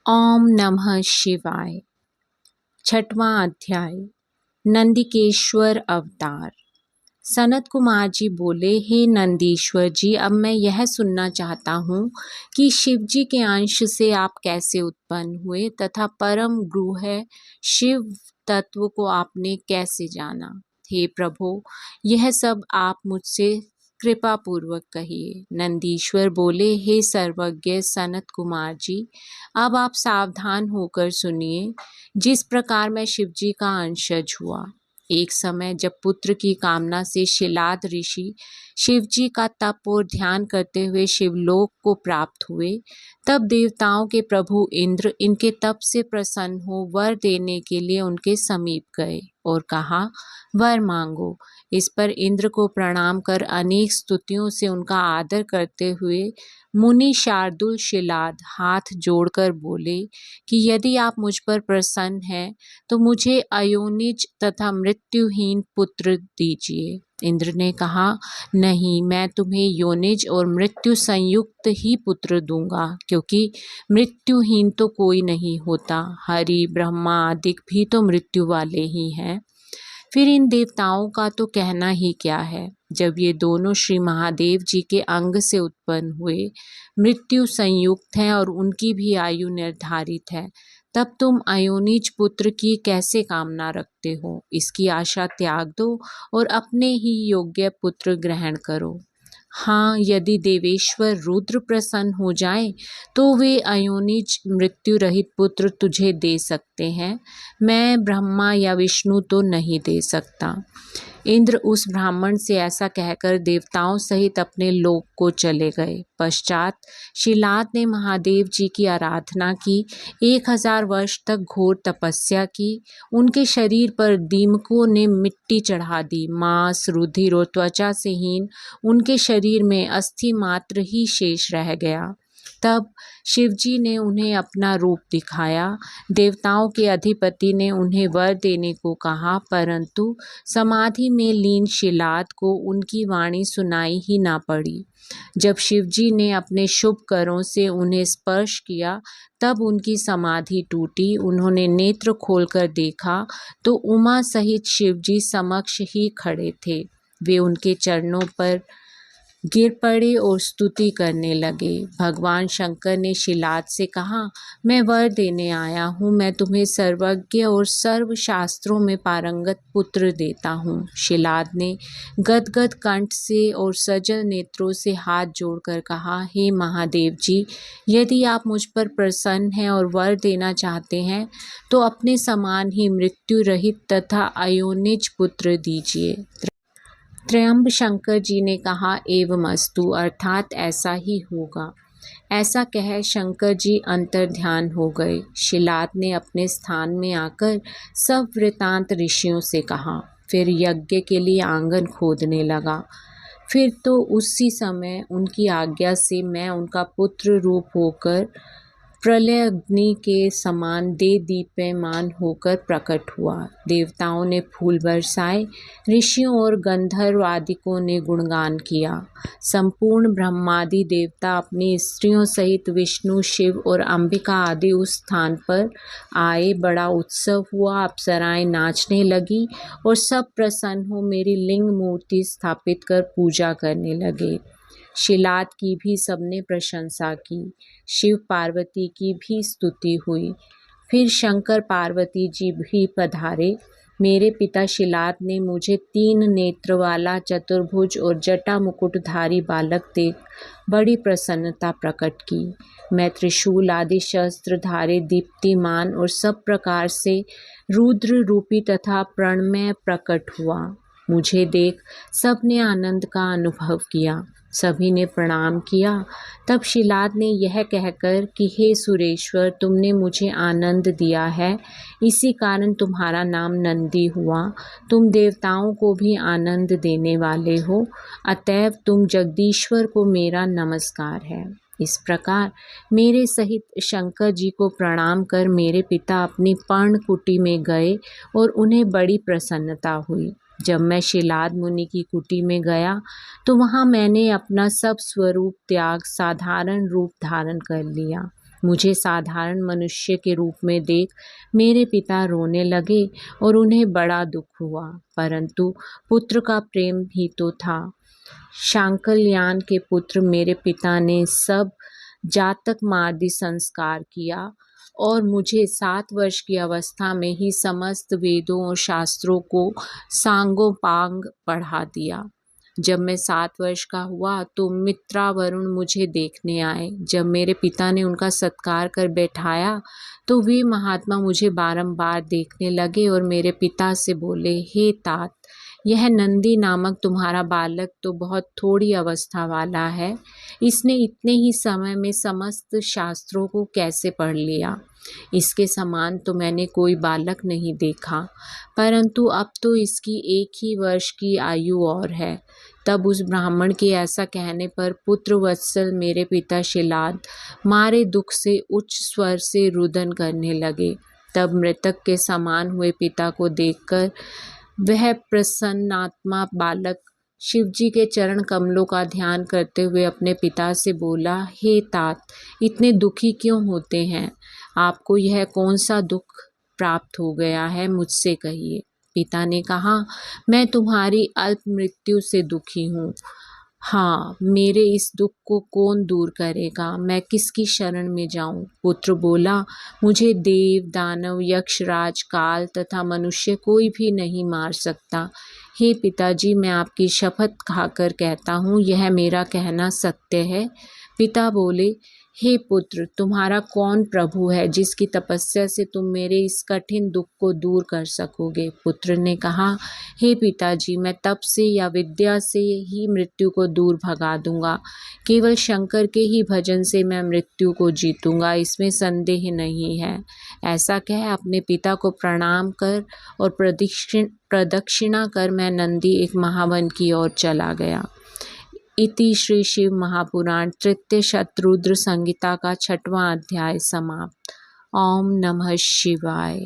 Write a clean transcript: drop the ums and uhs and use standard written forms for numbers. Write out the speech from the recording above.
ओम नमः शिवाय। छठवां अध्याय। नंदिकेश्वर अवतार। सनत कुमार जी बोले, हे नंदीश्वर जी, अब मैं यह सुनना चाहता हूँ कि शिव जी के अंश से आप कैसे उत्पन्न हुए तथा परम गुह्य शिव तत्व को आपने कैसे जाना। हे प्रभु, यह सब आप मुझसे कृपा पूर्वक कहिए। नंदीश्वर बोले, हे सर्वज्ञ सनत कुमार जी, अब आप सावधान होकर सुनिए। जिस प्रकार मैं शिव जी का अंशज हुआ। एक समय जब पुत्र की कामना से शिलाद ऋषि शिव जी का तप और ध्यान करते हुए शिवलोक को प्राप्त हुए, तब देवताओं के प्रभु इंद्र इनके तप से प्रसन्न हो वर देने के लिए उनके समीप गए और कहा, वर मांगो। इस पर इंद्र को प्रणाम कर अनेक स्तुतियों से उनका आदर करते हुए मुनि शार्दुल शिलाद हाथ जोड़कर बोले कि यदि आप मुझ पर प्रसन्न हैं तो मुझे अयोनिज तथा मृत्युहीन पुत्र दीजिए। इंद्र ने कहा, नहीं, मैं तुम्हें योनिज और मृत्यु संयुक्त ही पुत्र दूंगा, क्योंकि मृत्युहीन तो कोई नहीं होता। हरि ब्रह्मा आदि भी तो मृत्यु वाले ही हैं। फिर इन देवताओं का तो कहना ही क्या है। जब ये दोनों श्री महादेव जी के अंग से उत्पन्न हुए, मृत्यु संयुक्त हैं और उनकी भी आयु निर्धारित है, तब तुम अयोनिज पुत्र की कैसे कामना रखते हो। इसकी आशा त्याग दो और अपने ही योग्य पुत्र ग्रहण करो। हाँ, यदि देवेश्वर रुद्र प्रसन्न हो जाए तो वे अयोनिज मृत्यु रहित पुत्र तुझे दे सकते हैं। मैं ब्रह्मा या विष्णु तो नहीं दे सकता। इंद्र उस ब्राह्मण से ऐसा कहकर देवताओं सहित अपने लोक को चले गए। पश्चात शिलाद ने महादेव जी की आराधना की, 1000 वर्ष तक घोर तपस्या की। उनके शरीर पर दीमकों ने मिट्टी चढ़ा दी। मांस, रुधिर और त्वचा से हीन उनके शरीर में अस्थि मात्र ही शेष रह गया। तब शिवजी ने उन्हें अपना रूप दिखाया। देवताओं के अधिपति ने उन्हें वर देने को कहा, परंतु समाधि में लीन शिलाद को उनकी वाणी सुनाई ही ना पड़ी। जब शिवजी ने अपने शुभ करों से उन्हें स्पर्श किया, तब उनकी समाधि टूटी। उन्होंने नेत्र खोलकर देखा तो उमा सहित शिवजी समक्ष ही खड़े थे। वे उनके चरणों पर गिर पड़े और स्तुति करने लगे। भगवान शंकर ने शिलाद से कहा, मैं वर देने आया हूँ। मैं तुम्हें सर्वज्ञ और सर्व शास्त्रों में पारंगत पुत्र देता हूँ। शिलाद ने गदगद कंठ से और सजल नेत्रों से हाथ जोड़कर कहा, हे महादेव जी, यदि आप मुझ पर प्रसन्न हैं और वर देना चाहते हैं तो अपने समान ही मृत्यु रहित तथा अयोनिज पुत्र दीजिए। त्र्यंब शंकर जी ने कहा, एवमस्तु, अर्थात ऐसा ही होगा। ऐसा कह शंकर जी अंतर्ध्यान हो गए। शिलाद ने अपने स्थान में आकर सब वृतांत ऋषियों से कहा। फिर यज्ञ के लिए आंगन खोदने लगा। फिर तो उसी समय उनकी आज्ञा से मैं उनका पुत्र रूप होकर प्रलय अग्नि के समान दे दीप्यमान होकर प्रकट हुआ। देवताओं ने फूल बरसाए, ऋषियों और गंधर्व आदिकों ने गुणगान किया। संपूर्ण ब्रह्मादि देवता अपनी स्त्रियों सहित विष्णु, शिव और अंबिका आदि उस स्थान पर आए। बड़ा उत्सव हुआ। अप्सराएं नाचने लगी और सब प्रसन्न हो मेरी लिंग मूर्ति स्थापित कर पूजा करने लगे। शिलाद की भी सबने प्रशंसा की। शिव पार्वती की भी स्तुति हुई। फिर शंकर पार्वती जी भी पधारे। मेरे पिता शिलाद ने मुझे 3 नेत्र वाला चतुर्भुज और जटा मुकुटधारी बालक देख बड़ी प्रसन्नता प्रकट की। मैं त्रिशूल आदि शस्त्र धारे दीप्तिमान और सब प्रकार से रुद्र रूपी तथा प्रणमय प्रकट हुआ। मुझे देख सबने आनंद का अनुभव किया। सभी ने प्रणाम किया। तब शिलाद ने यह कहकर कि हे सुरेश्वर, तुमने मुझे आनंद दिया है, इसी कारण तुम्हारा नाम नंदी हुआ। तुम देवताओं को भी आनंद देने वाले हो, अतएव तुम जगदीश्वर को मेरा नमस्कार है। इस प्रकार मेरे सहित शंकर जी को प्रणाम कर मेरे पिता अपनी पर्णकुटी में गए और उन्हें बड़ी प्रसन्नता हुई। जब मैं शिलाद मुनि की कुटी में गया तो वहाँ मैंने अपना सब स्वरूप त्याग साधारण रूप धारण कर लिया। मुझे साधारण मनुष्य के रूप में देख मेरे पिता रोने लगे और उन्हें बड़ा दुख हुआ, परंतु पुत्र का प्रेम भी तो था। शांकल्यान के पुत्र मेरे पिता ने सब जातक मार्दी संस्कार किया और मुझे 7 वर्ष की अवस्था में ही समस्त वेदों और शास्त्रों को सांगोपांग पढ़ा दिया। जब मैं 7 वर्ष का हुआ तो मित्रावरुण मुझे देखने आए। जब मेरे पिता ने उनका सत्कार कर बैठाया तो वे महात्मा मुझे बारंबार देखने लगे और मेरे पिता से बोले, हे तात, यह नंदी नामक तुम्हारा बालक तो बहुत थोड़ी अवस्था वाला है। इसने इतने ही समय में समस्त शास्त्रों को कैसे पढ़ लिया। इसके समान तो मैंने कोई बालक नहीं देखा, परंतु अब तो इसकी 1 ही वर्ष की आयु और है। तब उस ब्राह्मण के ऐसा कहने पर पुत्र वत्सल मेरे पिता शिलाद मारे दुख से उच्च स्वर से रुदन करने लगे। तब मृतक के समान हुए पिता को देखकर वह प्रसन्नात्मा बालक शिवजी के चरण कमलों का ध्यान करते हुए अपने पिता से बोला, हे तात, इतने दुखी क्यों होते हैं? आपको यह कौन सा दुख प्राप्त हो गया है, मुझसे कहिए। पिता ने कहा, मैं तुम्हारी अल्प मृत्यु से दुखी हूँ। हाँ, मेरे इस दुख को कौन दूर करेगा? मैं किसकी शरण में जाऊं? पुत्र बोला, मुझे देव, दानव, यक्ष, राज, काल तथा मनुष्य कोई भी नहीं मार सकता। हे पिताजी, मैं आपकी शपथ खाकर कहता हूँ, यह मेरा कहना सत्य है। पिता बोले, हे पुत्र, तुम्हारा कौन प्रभु है जिसकी तपस्या से तुम मेरे इस कठिन दुख को दूर कर सकोगे? पुत्र ने कहा, हे पिताजी, मैं तप से या विद्या से ही मृत्यु को दूर भगा दूंगा। केवल शंकर के ही भजन से मैं मृत्यु को जीतूंगा, इसमें संदेह नहीं है। ऐसा कह अपने पिता को प्रणाम कर और प्रदक्षिणा कर मैं नंदी एक महावन की ओर चला गया। इति श्री शिव महापुराण तृतीय शतरुद्र संहिता का 6वां अध्याय समाप्त। ओम नमः शिवाय।